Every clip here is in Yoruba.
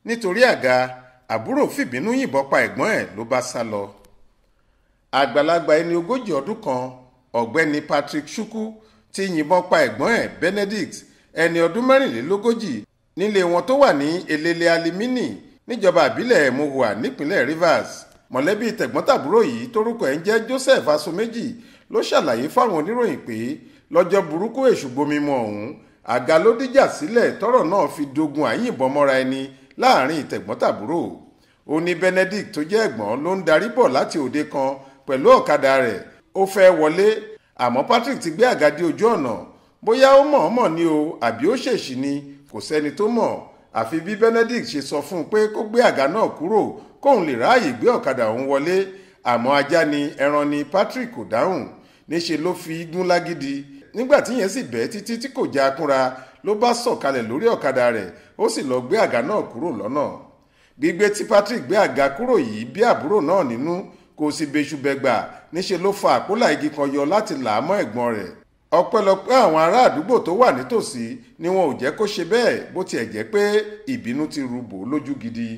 nítorí àga àbúrò fìbínú yìnbọn pa ẹ̀gbọ́n ẹ̀ ló bá sá lọ. àgbàlagbà ẹni 40 ọdún kan ọ̀gbẹ́ni Patrick Chukwu ti yìnbọn pa ẹ̀gbọ́n ẹ̀ Benedict ẹni ọdún 44 nílé wọn tó wà ní elele alimini níjọba ìbílẹ̀ Mohua nípínlẹ̀ Rivers. mọ̀lẹ́bí tẹ̀gbọ́n-tàbúrò yìí tórúkọ ẹ̀ ń jẹ́ Joseph Asomeji ló ṣàlàyé fáwọn oníròyìn pé lọ́jọ́ burúkú èṣù gbomimu ọ̀hún àga ló dìjà sílẹ̀ tọ́rọ̀ náà fi dogun àyìnbọn mọ́ra ẹni láàrin tẹ̀gbọ́n-tàbúrò. ó ní Benedict tó jẹ́ ẹ̀gbọ́n ló ń darí bọ̀ láti òde kan pẹ̀lú ọ̀kadà rẹ̀. ó fẹ́ wọlé àmọ́ Patrick ti gbé àga dí ojú ọ̀nà. bóyá ó mọ̀ọ́mọ̀ ni o àbí ó ṣèṣì ni kò sẹ́ni tó mọ̀ àfi bí Benedict ṣe sọ fún un pé kó gbé àga náà kúrò kóun lè ráàyè gbé ọ̀kadà òun wọlé. àmọ́ ajá ni ẹran ni Patrick kò dáhùn. níṣe ló fi gún lágídí. nígbà tí yẹn sì bẹ́ títí tí kò já kúnra ló bá sọ̀kalẹ̀ lórí ọ̀kadà rẹ̀ ó sì lọ gbé àga náà kúrò lọ́nà. gbígbé tí Patrick gbé àga kúrò yìí bí àbúrò náà nínú kò sì bẹ́ṣubẹ́gbà níṣe ló fa àpólà igi kan yọ láti là á mọ́ ẹ̀gbọ́n rẹ̀. ọpẹ́lọpẹ́ àwọn ará àdúgbò tó wà nítòsí ni wọn ò jẹ́ kó ṣe bẹ́ẹ̀ bó tiẹ̀ jẹ́ pé ìbínú ti rúbò lójú gidi.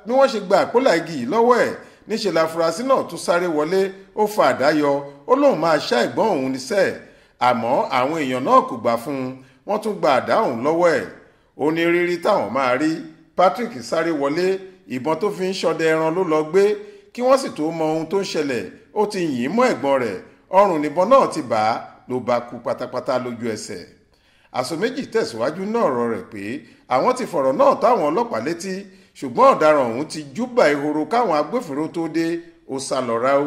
bí wọ́n ṣe gba àpólà igi yìí lọ́wọ́ ẹ̀ níṣe láfúrásì náà tún sáré wọlé ó fa àdá yọ ó lóun máa ṣá ẹ̀gbọ́n òun níṣẹ́. àmọ́ àwọn èèyàn náà kò gbà fún un wọ́n tún gba àdá òun lọ́wọ́ ẹ̀. ó ní rírí táwọn máa rí. Patrick sáré wọlé ìbọn tó fi ń ṣọdẹ ẹran ló lọ gbé kí wọ́n sì tó mọ ohun tó ń ṣẹlẹ̀ ó ti yìn mọ́ ẹ̀gbọ́n rẹ̀ ọrùn níbọn náà ti bà á ló bá kú pátápátá lójú ẹsẹ̀. Asomeji tẹ̀síwájú náà ọ̀rọ̀ rẹ̀ pé àwọn ti fọ̀rọ̀ náà táwọn ọlọ́pàá létí ṣùgbọ́n ọ̀daràn ọ̀hún ti júbà ìhòòrò káwọn agbófinró tó dé ó sá lọ ráú.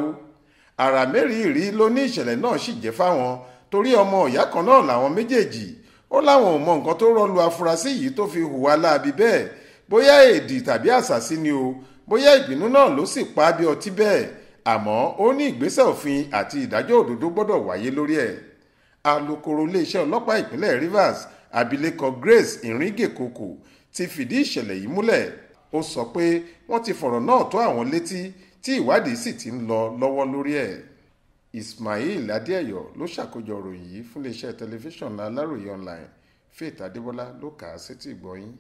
àrà mẹ́rìírí ló ní ìṣẹ̀lẹ̀ náà sì jẹ́ fáwọn torí ọmọ ìyá kan náà làwọn méjèèjì. ó láwọn ò mọ nǹkan tó rọ́lu afurasí yìí tó fi hùwà láabi bẹ́ẹ̀ bóyá èdì tàbí àṣàsí ni o bóyá ìbínú náà ló sì pa á bí ọtí bẹ́ẹ̀ àmọ́ ó ní ìgbésẹ̀ òfin àti ìdájọ́ òdodo gbọ́dọ̀ wáyé lórí ẹ̀. alukoro iléeṣẹ́ ọlọ́pàá ìpínlẹ̀ Rivers abilékọ Grace Iringekoko ti fìdí ìṣẹ̀lẹ̀ yìí múlẹ̀. ó sọ pé wọ́n ti fọ̀rọ̀ náà tó àwọn létí tí ìwádìí sì ti ń lọ lọ́wọ́ lórí ẹ̀. Ismail Adéẹ̀yọ̀ ló ṣàkójọ ìròyìn yìí fún iléeṣẹ́ tẹlifíṣàn Aláròye online. Faith Adébọ́lá ló kà á sétí ìgbọ́ yín.